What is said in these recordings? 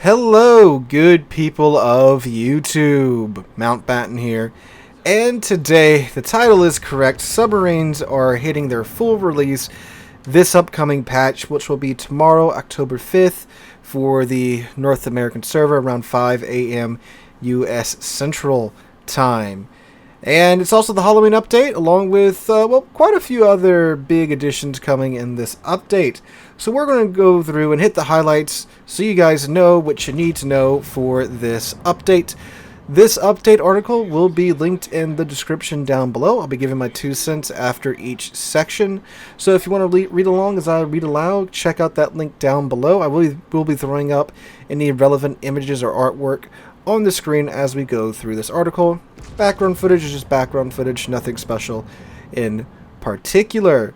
Hello, good people of YouTube. Mountbatten here. And today, the title is correct. Submarines are hitting their full release this upcoming patch, which will be tomorrow, October 5th, for the North American server around 5 a.m. U.S. Central Time. And it's also the Halloween update, along with, quite a few other big additions coming in this update. So we're going to go through and hit the highlights so you guys know what you need to know for this update. This update article will be linked in the description down below. I'll be giving my 2 cents after each section. So if you want to read along as I read aloud, check out that link down below. I will be throwing up any relevant images or artwork on the screen as we go through this article. Background footage is just background footage, nothing special in particular.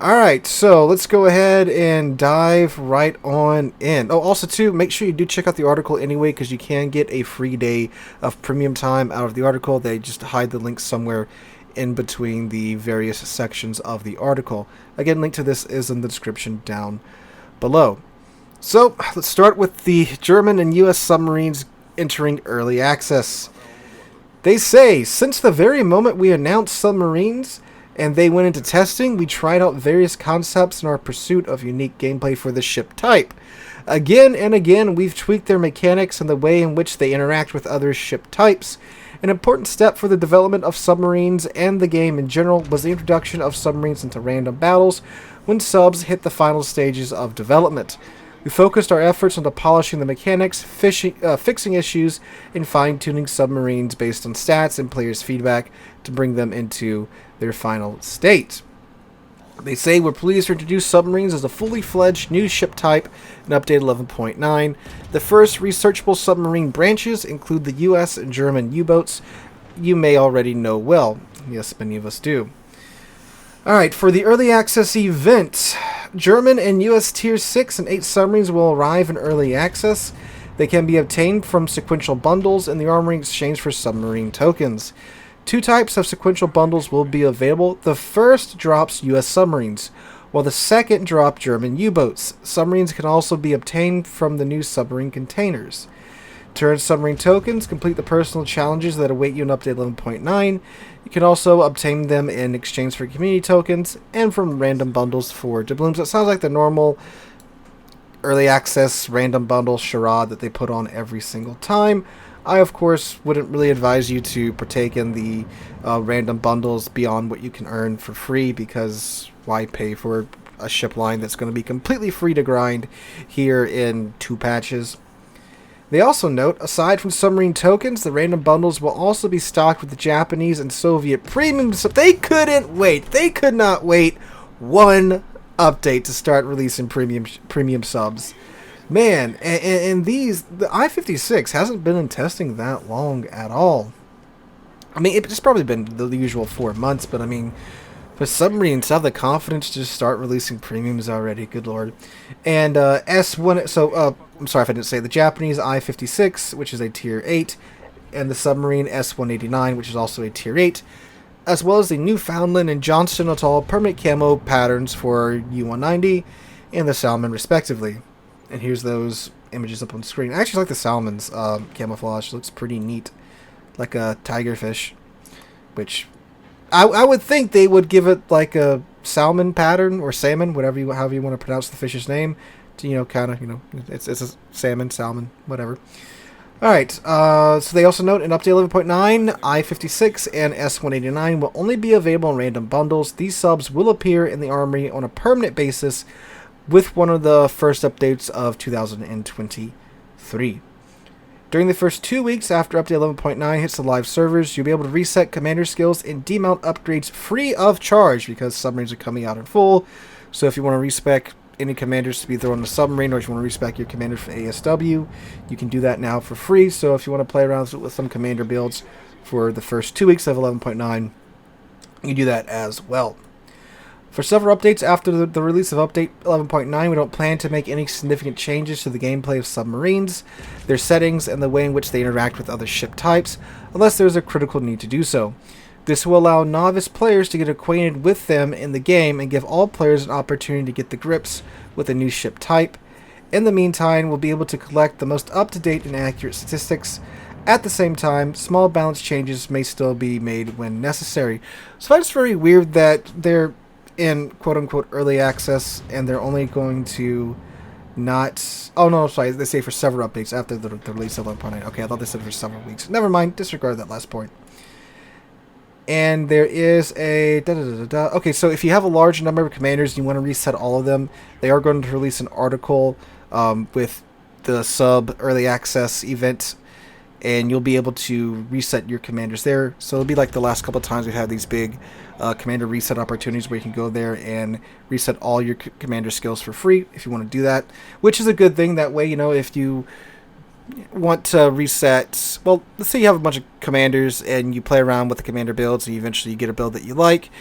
Alright, so let's go ahead and dive right on in. Oh, also too, make sure you do check out the article anyway, because you can get a free day of premium time out of the article. They just hide the link somewhere in between the various sections of the article. Again, link to this is in the description down below. So, let's start with the German and US submarines entering early access. They say, since the very moment we announced submarines and they went into testing, we tried out various concepts in our pursuit of unique gameplay for the ship type. Again and again, we've tweaked their mechanics and the way in which they interact with other ship types. An important step for the development of submarines and the game in general was the introduction of submarines into random battles when subs hit the final stages of development. We focused our efforts on polishing the mechanics, fixing issues, and fine-tuning submarines based on stats and players' feedback to bring them into their final state. They say we're pleased to introduce submarines as a fully fledged new ship type in Update 11.9. The first researchable submarine branches include the US and German U-boats you may already know well. Yes, many of us do. Alright, for the early access event, German and US Tier 6 and 8 submarines will arrive in early access. They can be obtained from sequential bundles in the armory in exchange for submarine tokens. 2 types of sequential bundles will be available. The first drops US submarines, while the second drops German U-boats. Submarines can also be obtained from the new submarine containers. To earn submarine tokens, complete the personal challenges that await you in Update 11.9. You can also obtain them in exchange for community tokens and from random bundles for doubloons. It sounds like the normal early access random bundle charade that they put on every single time. I, of course, wouldn't really advise you to partake in the random bundles beyond what you can earn for free, because why pay for a ship line that's going to be completely free to grind here in 2 patches? They also note, aside from submarine tokens, the random bundles will also be stocked with the Japanese and Soviet premium. So they couldn't wait. They could not wait one update to start releasing premium subs. Man, and the I-56 hasn't been in testing that long at all. I mean, it's probably been the usual 4 months, but I mean, for submarines to have the confidence to just start releasing premiums already, good lord. And S1, so I'm sorry if I didn't say, the Japanese I-56, which is a Tier 8, and the submarine S-189, which is also a Tier 8, as well as the Newfoundland and Johnston Atoll permanent camo patterns for U-190 and the Salmon, respectively. And here's those images up on screen. I actually like the Salmon's camouflage. It looks pretty neat, like a tigerfish, which I would think they would give it like a salmon pattern or salmon, however you want to pronounce the fish's name, to kind of it's a salmon, whatever. All right. So they also note in Update 11.9, I-56 and S-189 will only be available in random bundles. These subs will appear in the armory on a permanent basis with one of the first updates of 2023. During the first 2 weeks after Update 11.9 hits the live servers, you'll be able to reset commander skills and demount upgrades free of charge, because submarines are coming out in full. So if you want to respec any commanders to be thrown in a submarine, or if you want to respec your commander for ASW, you can do that now for free. So if you want to play around with some commander builds for the first 2 weeks of 11.9, you can do that as well. For several updates after the release of Update 11.9, we don't plan to make any significant changes to the gameplay of submarines, their settings, and the way in which they interact with other ship types, unless there is a critical need to do so. This will allow novice players to get acquainted with them in the game and give all players an opportunity to get the grips with a new ship type. In the meantime, we'll be able to collect the most up-to-date and accurate statistics. At the same time, small balance changes may still be made when necessary. So it's very weird that they're in quote-unquote early access and they're only going to not... Oh no, sorry, they say for several updates after the release of 11.9. Okay, I thought they said for several weeks. Never mind, disregard that last point. And there is a... Okay, so if you have a large number of commanders and you want to reset all of them, they are going to release an article with the sub early access event, and you'll be able to reset your commanders there. So it'll be like the last couple of times we've had these big commander reset opportunities where you can go there and reset all your commander skills for free if you want to do that, which is a good thing. That way, you know, if you want to reset, well, let's say you have a bunch of commanders and you play around with the commander builds and you eventually get a build that you like.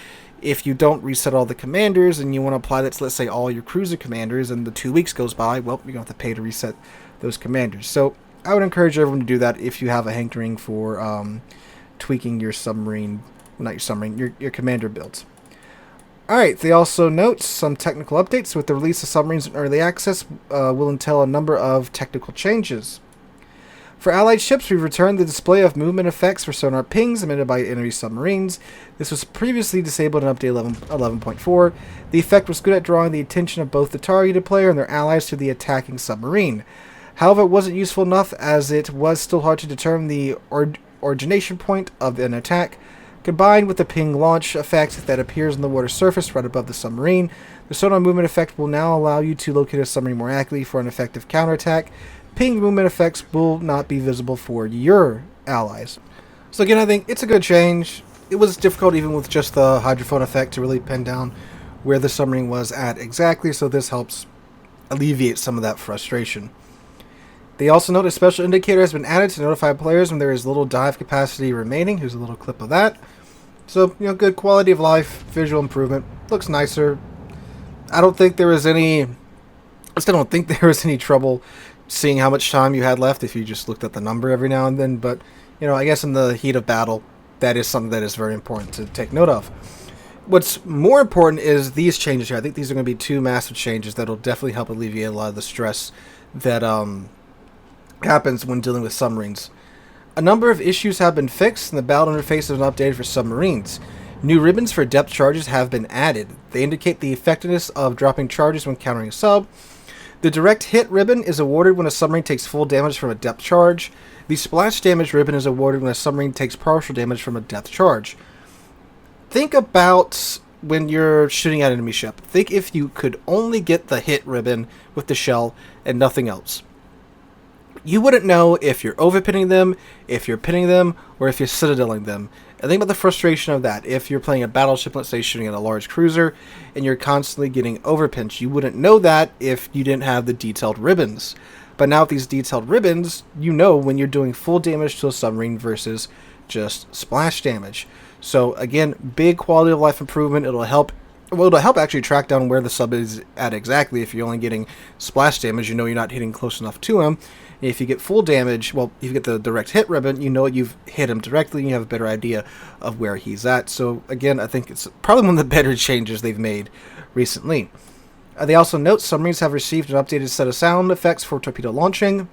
If you don't reset all the commanders and you want to apply that to, let's say, all your cruiser commanders, and the 2 weeks goes by, well, you're going to have to pay to reset those commanders. So I would encourage everyone to do that if you have a hankering for tweaking your submarine, not your submarine, your commander builds. Alright, they also note some technical updates. With the release of submarines in early access will entail a number of technical changes. For allied ships, we've returned the display of movement effects for sonar pings emitted by enemy submarines. This was previously disabled in Update 11.4. The effect was good at drawing the attention of both the targeted player and their allies to the attacking submarine. However, it wasn't useful enough, as it was still hard to determine the origination point of an attack. Combined with the ping launch effect that appears on the water surface right above the submarine, the sonar movement effect will now allow you to locate a submarine more accurately for an effective counterattack. Ping movement effects will not be visible for your allies. So again, I think it's a good change. It was difficult even with just the hydrophone effect to really pin down where the submarine was at exactly, so this helps alleviate some of that frustration. They also note a special indicator has been added to notify players when there is little dive capacity remaining. Here's a little clip of that. So, you know, good quality of life, visual improvement, looks nicer. I don't think there was any... I still don't think there was any trouble seeing how much time you had left if you just looked at the number every now and then, but, you know, I guess in the heat of battle, that is something that is very important to take note of. What's more important is these changes here. I think these are going to be two massive changes that will definitely help alleviate a lot of the stress that happens when dealing with submarines. A number of issues have been fixed, and the battle interface has been updated for submarines. New ribbons for depth charges have been added. They indicate the effectiveness of dropping charges when countering a sub. The direct hit ribbon is awarded when a submarine takes full damage from a depth charge. The splash damage ribbon is awarded when a submarine takes partial damage from a depth charge. Think about when you're shooting at an enemy ship. Think if you could only get the hit ribbon with the shell and nothing else. You wouldn't know if you're overpinning them, if you're pinning them, or if you're citadeling them. And think about the frustration of that. If you're playing a battleship, let's say shooting at a large cruiser, and you're constantly getting overpinched, you wouldn't know that if you didn't have the detailed ribbons. But now with these detailed ribbons, you know when you're doing full damage to a submarine versus just splash damage. So again, big quality of life improvement. It'll help actually track down where the sub is at exactly. If you're only getting splash damage, you know you're not hitting close enough to him. If you get full damage, well, if you get the direct hit ribbon, you know you've hit him directly and you have a better idea of where he's at. So again, I think it's probably one of the better changes they've made recently. They also note submarines have received an updated set of sound effects for torpedo launching,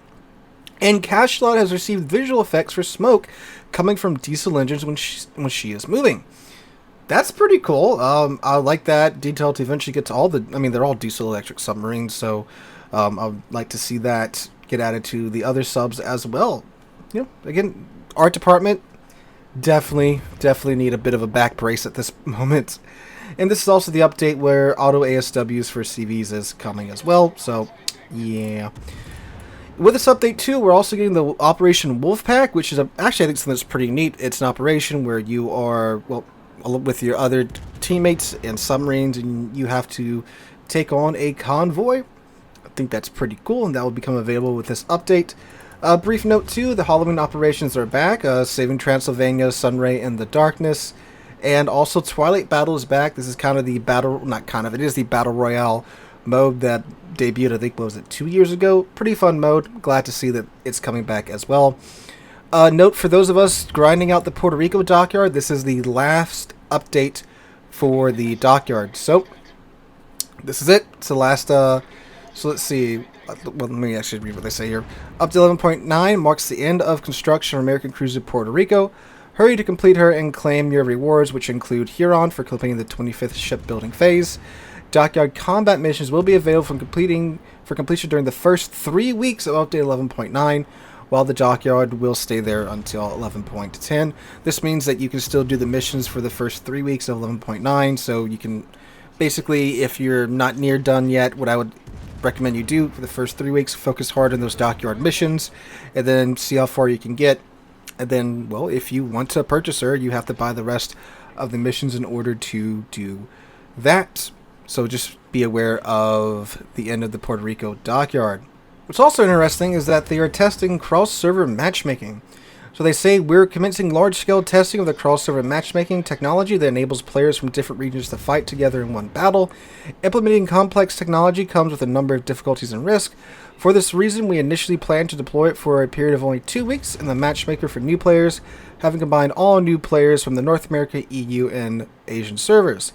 and Cashslot has received visual effects for smoke coming from diesel engines when she is moving. That's pretty cool. I like that detail to eventually get to all the... I mean, they're all diesel electric submarines, so I would like to see that get added to the other subs as well. You know, again, art department definitely need a bit of a back brace at this moment. And this is also the update where auto ASWs for CVs is coming as well. So, yeah. With this update too, we're also getting the Operation Wolfpack, which is actually I think something that's pretty neat. It's an operation where you are, well, with your other teammates and submarines, and you have to take on a convoy. I think that's pretty cool, and that will become available with this update. Brief note too, the Halloween operations are back, Saving Transylvania, Sunray in the Darkness, and also Twilight Battle is back. This is kind of the battle, not kind of, it is the Battle Royale mode that debuted, I think, what was it, 2 years ago? Pretty fun mode. Glad to see that it's coming back as well. Note for those of us grinding out the Puerto Rico Dockyard, this is the last update for the Dockyard. So, this is it. It's the last, so let's see. well, let me actually read what they say here. Update 11.9 marks the end of construction of American cruiser Puerto Rico. Hurry to complete her and claim your rewards, which include Huron for completing the 25th shipbuilding phase. Dockyard combat missions will be available for completion during the first 3 weeks of update 11.9, while the dockyard will stay there until 11.10. This means that you can still do the missions for the first 3 weeks of 11.9, so you can basically, if you're not near done yet, what I would recommend you do for the first 3 weeks, focus hard on those dockyard missions, and then see how far you can get. And then, well, if you want to purchase her, you have to buy the rest of the missions in order to do that. So just be aware of the end of the Puerto Rico dockyard. What's also interesting is that they are testing cross-server matchmaking. So they say, we're commencing large-scale testing of the cross-server matchmaking technology that enables players from different regions to fight together in one battle. Implementing complex technology comes with a number of difficulties and risks. For this reason, we initially planned to deploy it for a period of only 2 weeks in the matchmaker for new players, having combined all new players from the North America, EU, and Asian servers.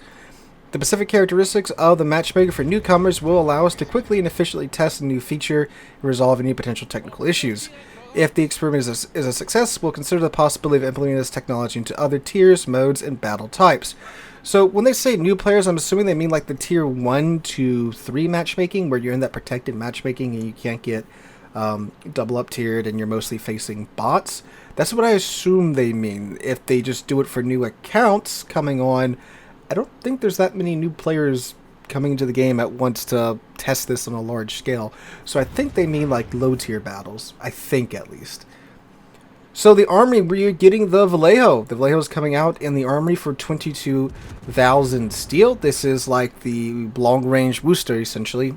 The specific characteristics of the matchmaker for newcomers will allow us to quickly and efficiently test a new feature and resolve any potential technical issues. If the experiment is a success, we'll consider the possibility of implementing this technology into other tiers, modes, and battle types. So when they say new players, I'm assuming they mean like the tier 1 to 3 matchmaking, where you're in that protected matchmaking and you can't get double up tiered and you're mostly facing bots. That's what I assume they mean. If they just do it for new accounts coming on, I don't think there's that many new players coming into the game at once to test this on a large scale. So I think they mean like low tier battles. I think, at least. So the armory, we're getting the Vallejo. The Vallejo is coming out in the armory for 22,000 steel. This is like the long-range Worcester, essentially.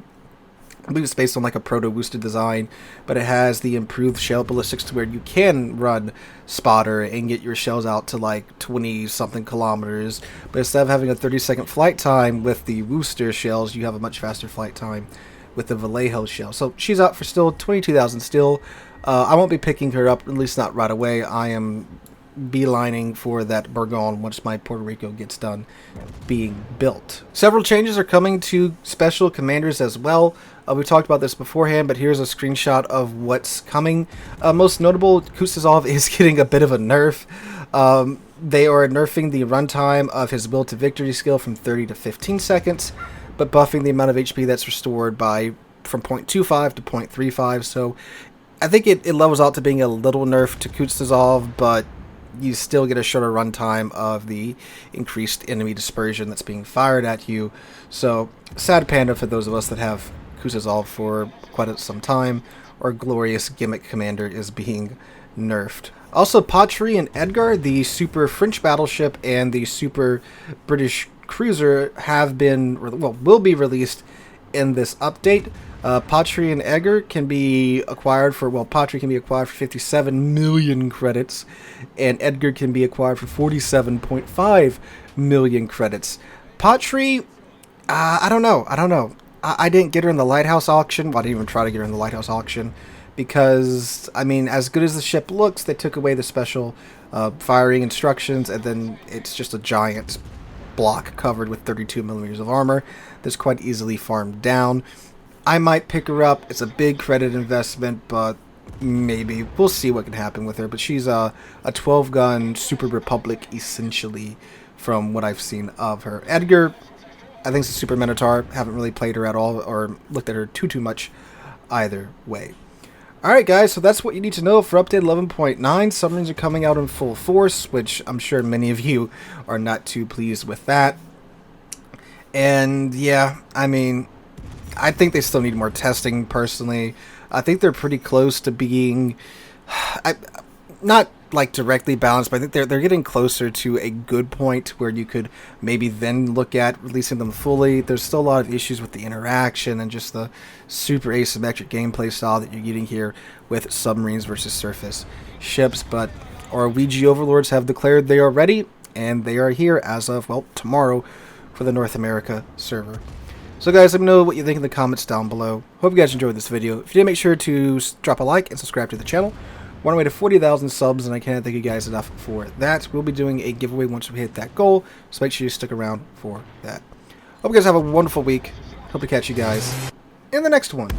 I believe it's based on like a proto-Worcester design, but it has the improved shell ballistics to where you can run spotter and get your shells out to like 20-something kilometers. But instead of having a 30-second flight time with the Worcester shells, you have a much faster flight time with the Vallejo shell. So she's out for still 22,000 steel. I won't be picking her up, at least not right away. I am beelining for that Burgon once my Puerto Rico gets done being built. Several changes are coming to special commanders as well. We talked about this beforehand, but here's a screenshot of what's coming. Most notable, Kutuzov is getting a bit of a nerf. They are nerfing the runtime of his Will to Victory skill from 30 to 15 seconds, but buffing the amount of HP that's restored from 0.25 to 0.35. So I think it levels out to being a little nerf to Kutuzov, but you still get a shorter runtime of the increased enemy dispersion that's being fired at you. So sad panda for those of us that have Kutuzov for quite some time. Our glorious gimmick commander is being nerfed. Also, Patrie and Edgar, the super French battleship and the super British cruiser, will be released in this update. Patrie and Edgar can be acquired for, Patrie can be acquired for 57 million credits, and Edgar can be acquired for 47.5 million credits. Patrie, I don't know. I didn't get her in the Lighthouse auction. Well, I didn't even try to get her in the Lighthouse auction because, I mean, as good as the ship looks, they took away the special firing instructions, and then it's just a giant block covered with 32 millimeters of armor that's quite easily farmed down. I might pick her up. It's a big credit investment, but maybe. We'll see what can happen with her. But she's a 12-gun Super Republic, essentially, from what I've seen of her. Edgar, I think it's a Super Minotaur. Haven't really played her at all or looked at her too much either way. Alright guys, so that's what you need to know for update 11.9. Submarines are coming out in full force, which I'm sure many of you are not too pleased with that. And yeah, I mean, I think they still need more testing, personally. I think they're pretty close to being, not like directly balanced, but I think they're getting closer to a good point where you could maybe then look at releasing them fully. There's still a lot of issues with the interaction and just the super asymmetric gameplay style that you're getting here with submarines versus surface ships. But our Ouija overlords have declared they are ready, and they are here as of, well, tomorrow for the North America server. So guys, let me know what you think in the comments down below. Hope you guys enjoyed this video. If you did, make sure to drop a like and subscribe to the channel. We're on our way to 40,000 subs, and I can't thank you guys enough for that. We'll be doing a giveaway once we hit that goal, so make sure you stick around for that. Hope you guys have a wonderful week. Hope to catch you guys in the next one.